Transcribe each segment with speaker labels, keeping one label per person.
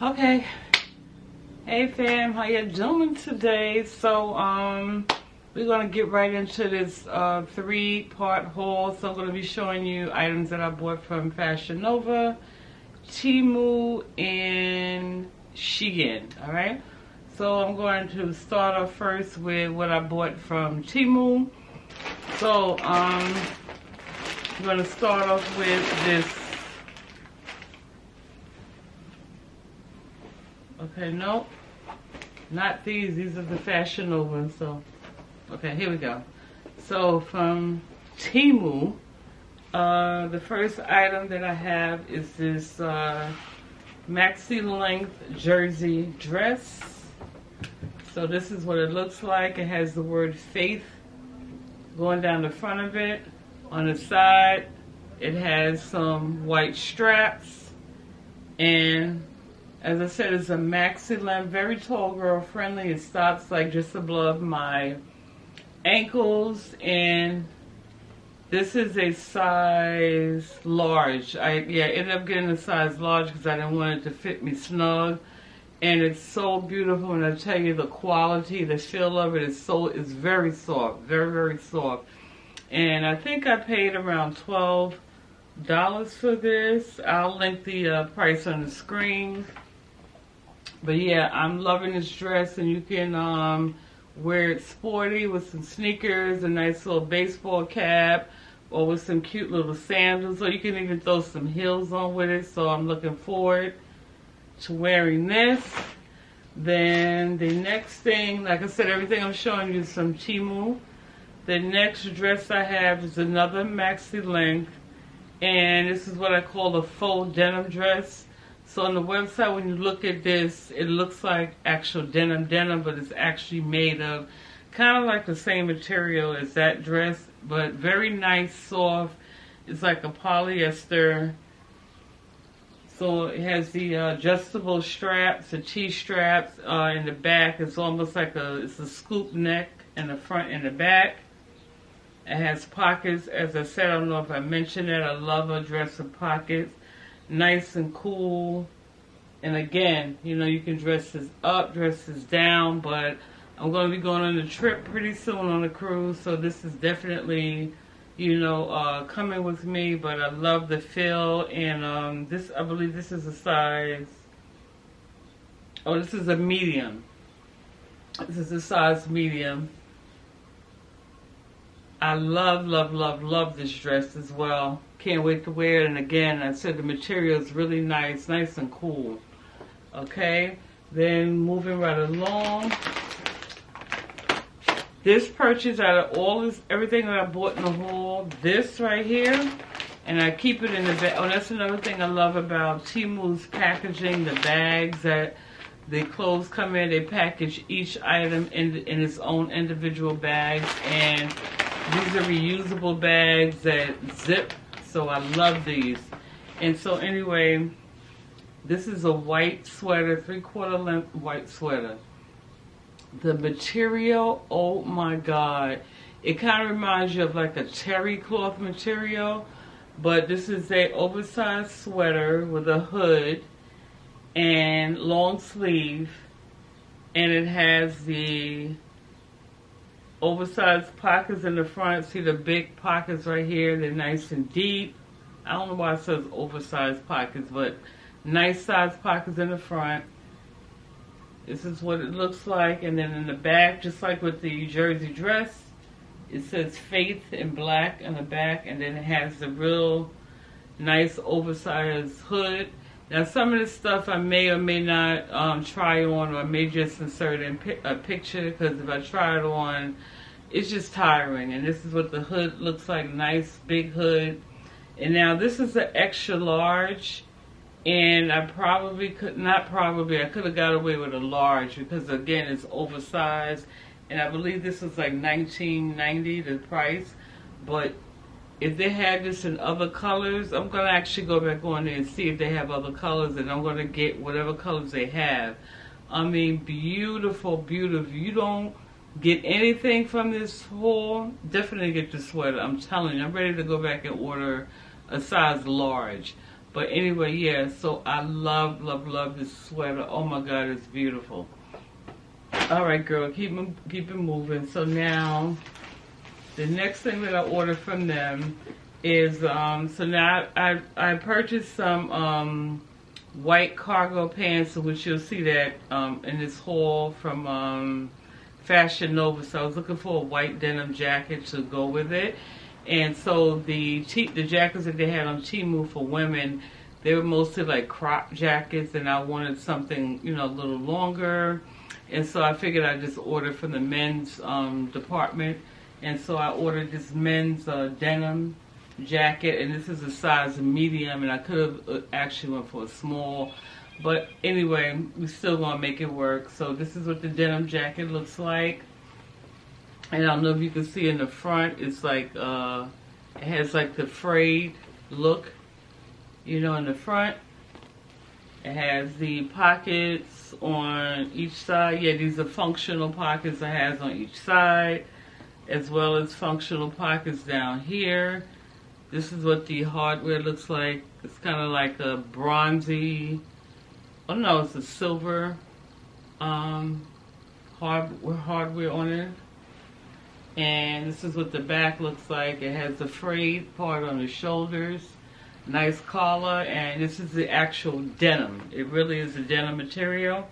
Speaker 1: Okay, hey fam, how you doing today? So we're gonna get right into this 3-part haul. So I'm gonna be showing you items that I bought from fashionnova, Temu, and Shein. All right, so I'm going to start off first with what I bought from Temu. So I'm going to start off with this. Okay, nope, not these. These are the fashionnova. So, okay, here we go. So from Temu, the first item that I have is this maxi length jersey dress. So this is what it looks like. It has the word faith going down the front of it. On the side, it has some white straps, and as I said, it's a maxi length, very tall girl friendly. It stops like just above my ankles, and this is a size large. I ended up getting a size large because I didn't want it to fit me snug. And it's so beautiful, and I tell you, the quality, the feel of it is it's very soft, very, very soft. And I think I paid around $12 for this. I'll link the price on the screen. But yeah, I'm loving this dress, and you can wear it sporty with some sneakers, a nice little baseball cap, or with some cute little sandals, or you can even throw some heels on with it. So I'm looking forward to wearing this. Then the next thing, like I said, everything I'm showing you is from Temu. The next dress I have is another maxi length, and this is what I call a faux denim dress. So on the website, when you look at this, it looks like actual denim, but it's actually made of kind of like the same material as that dress, but very nice, soft. It's like a polyester. So it has the adjustable straps, the T-straps in the back. It's almost like it's a scoop neck in the front and the back. It has pockets. As I said, I don't know if I mentioned it, I love a dress with pockets. Nice and cool. And again, you know, you can dress this up, dress this down, but I'm going to be going on a trip pretty soon on a cruise, so this is definitely, you know, coming with me. But I love the feel, and this, I believe this is a size, oh, this is a medium. This is a size medium. I love, love, love, love this dress as well. Can't wait to wear it. And again, I said the material is really nice, nice and cool. Okay, then moving right along. This purchase, out of all this, everything that I bought in the haul, this right here, and I keep it in the bag. Oh, that's another thing I love about Temu's packaging, the bags that the clothes come in. They package each item in its own individual bags, and these are reusable bags that zip. So I love these. And so anyway, this is a white sweater, 3/4 length white sweater. The material, oh my God. It kind of reminds you of like a terry cloth material, but this is a oversized sweater with a hood and long sleeve, and it has the oversized pockets in the front. See the big pockets right here? They're nice and deep. I don't know why it says oversized pockets, but nice size pockets in the front. This is what it looks like. And then in the back, just like with the jersey dress, it says Faith in black in the back, and then it has the real nice oversized hood. Now some of this stuff I may or may not try on, or I may just insert in a picture, because if I try it on, it's just tiring. And this is what the hood looks like, nice big hood. And now this is an extra large, and I probably could not I could have got away with a large, because again it's oversized, and I believe this was like $19.90 the price. But if they had this in other colors, I'm going to actually go back on there and see if they have other colors, and I'm going to get whatever colors they have. I mean, beautiful, beautiful. You don't get anything from this haul, definitely get the sweater. I'm telling you, I'm ready to go back and order a size large. But anyway, yeah, so I love, love, love this sweater. Oh my God, it's beautiful. All right, girl, keep it moving. So now, the next thing that I ordered from them is, so now I purchased some white cargo pants, which you'll see that in this haul from fashionnova. So I was looking for a white denim jacket to go with it. And so the jackets that they had on Temu for women, they were mostly like crop jackets, and I wanted something, you know, a little longer. And so I figured I'd just order from the men's department. And so I ordered this men's denim jacket, and this is a size medium, and I could have actually went for a small. But anyway, we're still going to make it work. So this is what the denim jacket looks like. And I don't know if you can see in the front, it's like, it has like the frayed look, you know, in the front. It has the pockets on each side. Yeah, these are functional pockets it has on each side, as well as functional pockets down here. This is what the hardware looks like. It's kind of like a bronzy, oh no, it's a silver hardware on it. And this is what the back looks like. It has the frayed part on the shoulders, nice collar, and this is the actual denim. It really is a denim material.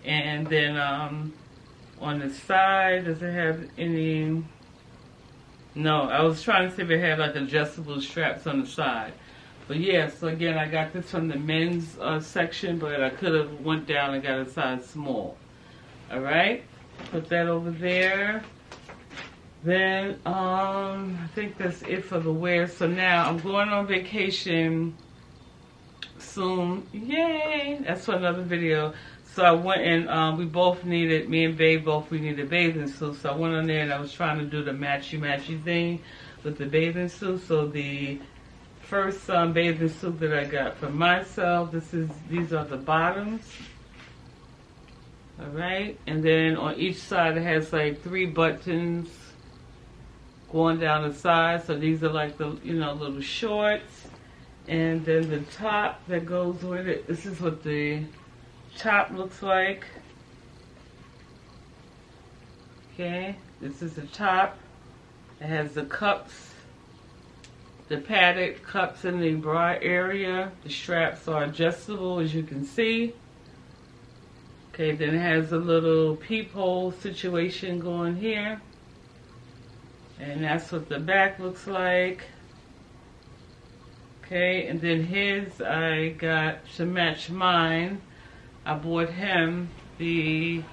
Speaker 1: And then on the side, does it have any? No, I was trying to see if it had like adjustable straps on the side. But yeah, so again, I got this from the men's section, but I could have went down and got a size small. All right, put that over there. Then, I think that's it for the wear. So now I'm going on vacation soon. Yay! That's for another video. So I went and we both needed, me and Babe we needed bathing suits. So I went on there and I was trying to do the matchy thing with the bathing suit. So the first bathing suit that I got for myself, these are the bottoms. Alright, and then on each side it has like 3 buttons going down the side. So these are like the, you know, little shorts. And then the top that goes with it, this is what the top looks like. Okay, this is the top. It has the cups, the padded cups in the bra area. The straps are adjustable, as you can see. Okay, then it has a little peephole situation going here. And that's what the back looks like. Okay, and then his, I got to match mine. I bought him these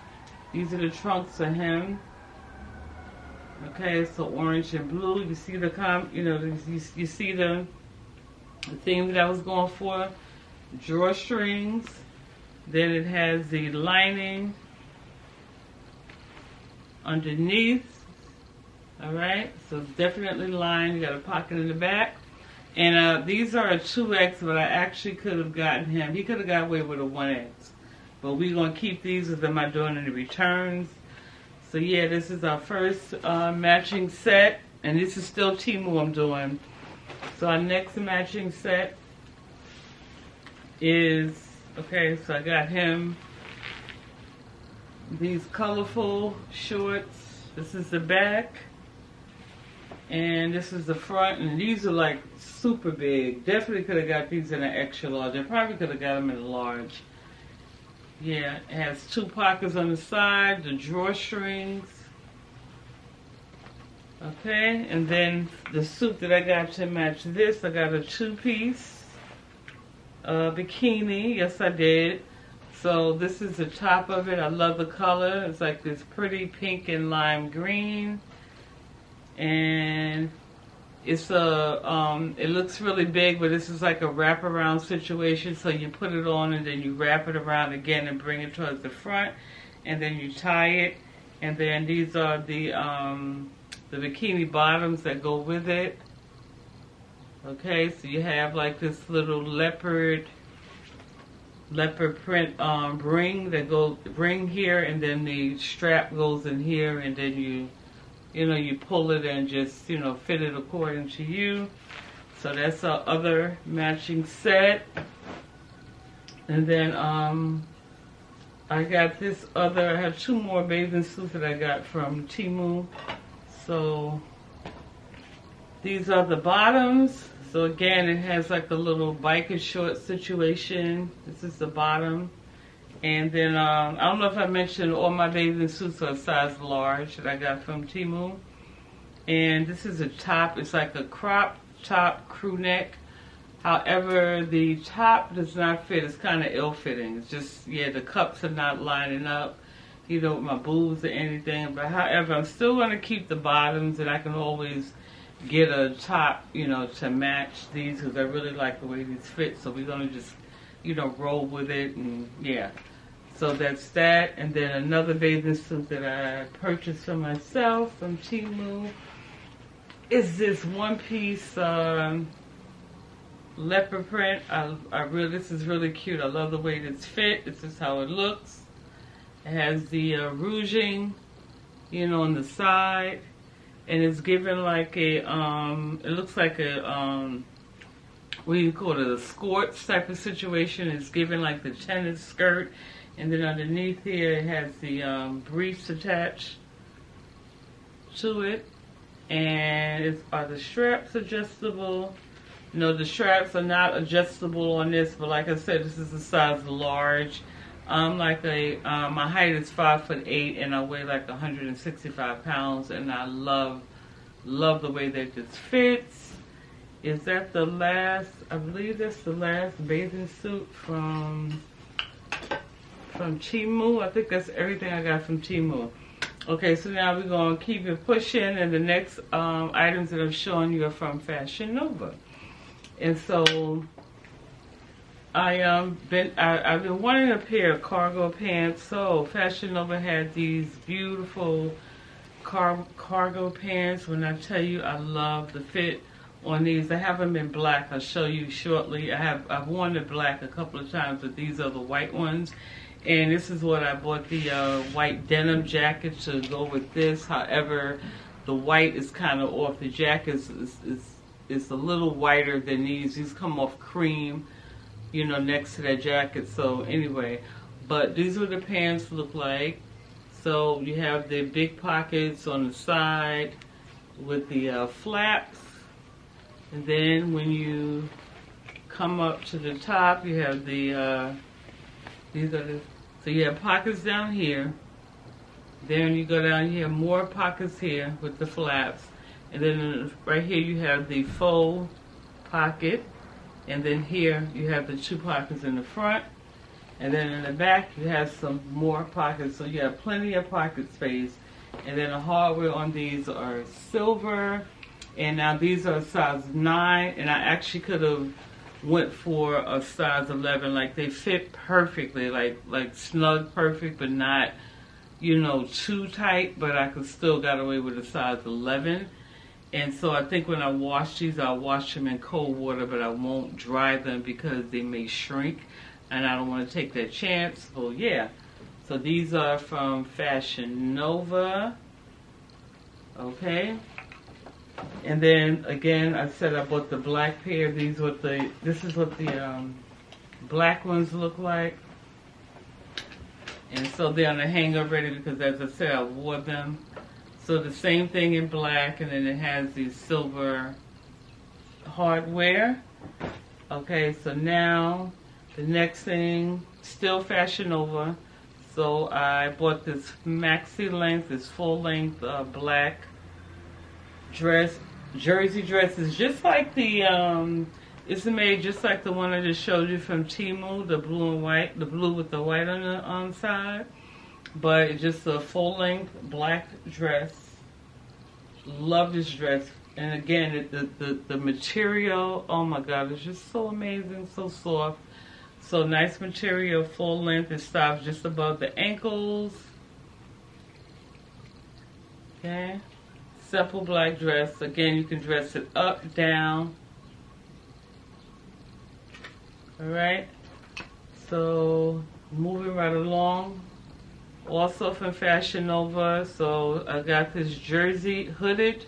Speaker 1: are the trunks for him. Okay, so orange and blue. You see the you see the theme that I was going for. Drawstrings. Then it has the lining underneath. Alright, so it's definitely lined. You got a pocket in the back. And these are a 2X, but I actually could have gotten him. He could have got away with a 1X. But we're going to keep these as I'm doing any returns. So yeah, this is our first matching set. And this is still Temu I'm doing. So our next matching set is, okay, so I got him these colorful shorts. This is the back. And this is the front, and these are like super big. Definitely could have got these in an extra large. I probably could have got them in a large. Yeah, it has 2 pockets on the side, the drawstrings. Okay, and then the suit that I got to match this, I got a 2-piece bikini. Yes, I did. So this is the top of it. I love the color. It's like this pretty pink and lime green. And it's it looks really big, but this is like a wraparound situation. So you put it on and then you wrap it around again and bring it towards the front, and then you tie it. And then these are the bikini bottoms that go with it. Okay, so you have like this little leopard print ring here, and then the strap goes in here, and then you pull it and just, fit it according to you. So that's our other matching set. And then I got this other, I have 2 more bathing suits that I got from Temu. So these are the bottoms. So again, it has like a little biker short situation. This is the bottom. And then I don't know if I mentioned all my bathing suits are size large that I got from Temu. And this is a top. It's like a crop top crew neck. However, the top does not fit. It's kind of ill-fitting. It's just, yeah, the cups are not lining up, you know, with my boobs or anything. But however, I'm still going to keep the bottoms, and I can always get a top, you know, to match these because I really like the way these fit. So we're going to just, you know, roll with it, and yeah. So that's that. And then another bathing suit that I purchased for myself from Temu is this one-piece leopard print. This is really cute. I love the way this fit. This is how it looks. It has the rouging, you know, on the side, and it's given like a it looks like a what do you call it, a skirts type of situation. It's given like the tennis skirt, and then underneath here it has the briefs attached to it. And are the straps adjustable? No, the straps are not adjustable on this, but like I said, this is a size large. I'm like my height is 5'8", and I weigh like 165 pounds, and I love the way that this fits. Is that the last? I believe that's the last bathing suit from Temu. I think that's everything I got from Temu. Okay, so now we're going to keep it pushing, and the next items that I'm showing you are from fashionnova. And so I've been wanting a pair of cargo pants. So fashionnova had these beautiful cargo pants. When I tell you, I love the fit on these. I have them in black. I'll show you shortly. I've worn the black a couple of times, but these are the white ones. And this is what I bought, the white denim jacket to go with this. However, the white is kind of off. The jacket is a little whiter than these. These come off cream, you know, next to that jacket. So anyway, but these are the pants look like. So you have the big pockets on the side with the flaps. And then when you come up to the top, you have the, so you have pockets down here. Then you go down, you have more pockets here with the flaps. And then right here you have the faux pocket. And then here you have the 2 pockets in the front. And then in the back you have some more pockets. So you have plenty of pocket space. And then the hardware on these are silver. And now these are size 9. And I actually could have went for a size 11. Like they fit perfectly, like snug perfect, but not, you know, too tight. But I could still got away with a size 11. And so I think when I wash these, I'll wash them in cold water, but I won't dry them because they may shrink, and I don't want to take that chance. So yeah, so these are from fashionnova. Okay. And then again, I said I bought the black pair. This is what the black ones look like. And so they're on the hanger already because, as I said, I wore them. So the same thing in black, and then it has these silver hardware. Okay, so now the next thing, still fashionnova. So I bought this maxi length, this full length black dress, jersey dress. Is just like the it's made just like the one I just showed you from Temu, the blue and white, the blue with the white on the side. But it's just a full length black dress. Love this dress. And again, the material, oh my God, it's just so amazing, so soft. So nice material, full length. It stops just above the ankles. Okay. Simple black dress. Again, you can dress it up, down. Alright. So, moving right along. Also from fashionnova. So, I got this jersey, hooded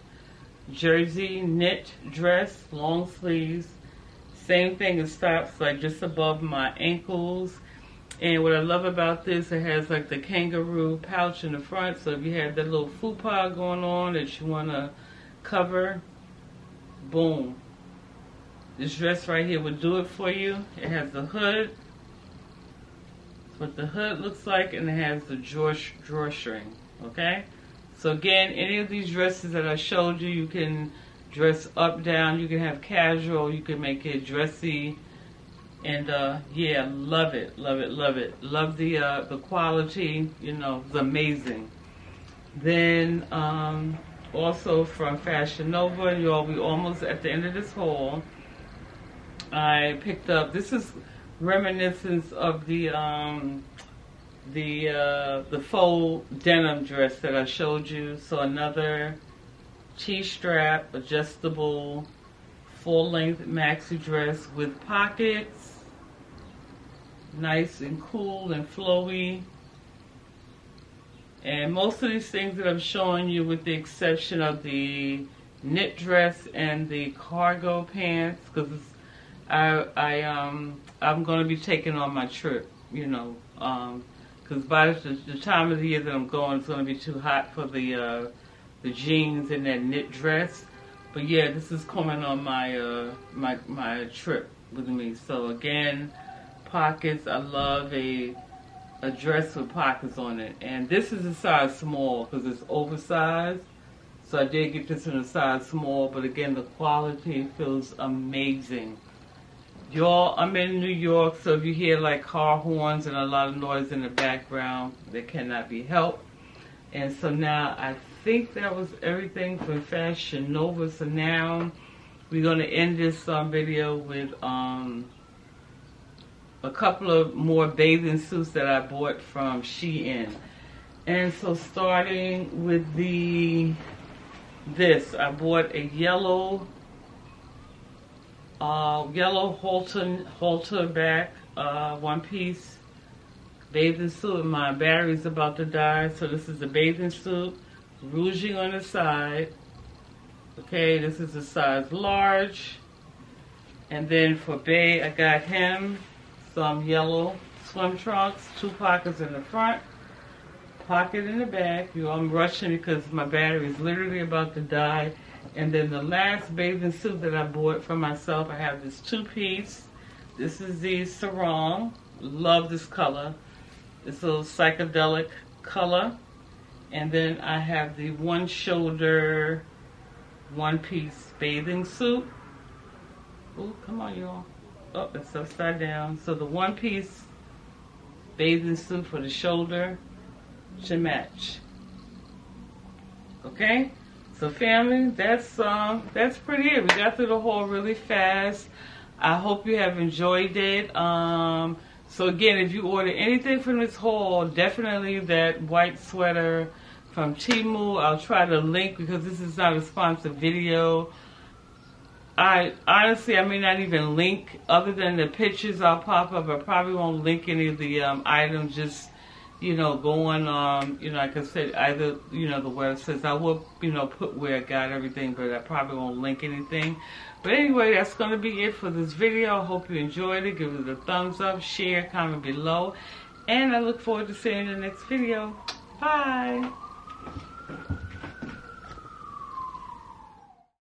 Speaker 1: jersey knit dress, long sleeves. Same thing, it stops like just above my ankles. And what I love about this, it has like the kangaroo pouch in the front. So if you have that little fupa going on that you want to cover, boom. This dress right here would do it for you. It has the hood, what the hood looks like, and it has the drawstring, okay? So again, any of these dresses that I showed you, you can dress up, down, you can have casual, you can make it dressy, and yeah, love it, love it, love it. Love the quality, you know, it's amazing. Then also from Fashion Nova, y'all, we almost at the end of this haul. I picked up, this is reminiscence of the faux denim dress that I showed you. So another T-strap, adjustable, full-length maxi dress with pockets, nice and cool and flowy. And most of these things that I'm showing you, with the exception of the knit dress and the cargo pants, because I'm going to be taking on my trip, you know, because by the time of the year that I'm going, it's going to be too hot for the jeans and that knit dress. But yeah, this is coming on my my trip with me. So again, pockets. I love a dress with pockets on it, and this is a size small because it's oversized. So I did get this in a size small, but again, the quality feels amazing. Y'all, I'm in New York, so if you hear like car horns and a lot of noise in the background, that cannot be helped. And so now I think that was everything from Fashion Nova. So now we're going to end this video with a couple of more bathing suits that I bought from Shein. And so starting with this, I bought a yellow halter back one piece bathing suit. My battery's about to die, so this is the bathing suit, rouging on the side. Okay, this is a size large. And then for Bae, I got him some yellow swim trunks, 2 pockets in the front, pocket in the back. I'm rushing because my battery is literally about to die. And then the last bathing suit that I bought for myself, I have this 2-piece. This is the sarong. Love this color. It's a little psychedelic color. And then I have the one shoulder, 1-piece bathing suit. Oh, come on, y'all. Oh, it's upside down. So the 1-piece bathing suit for the shoulder should match. Okay? So family, that's pretty it. We got through the haul really fast. I hope you have enjoyed it. So again, if you order anything from this haul, definitely that white sweater from Temu. I'll try to link, because this is not a sponsored video. I honestly, I may not even link, other than the pictures I'll pop up. I probably won't link any of the items. Just, you know, going you know, like I said, either, you know, the websites. I will, you know, put where I got everything, but I probably won't link anything. But anyway, that's going to be it for this video. I hope you enjoyed it. Give it a thumbs up, share, comment below. And I look forward to seeing you in the next video. Bye.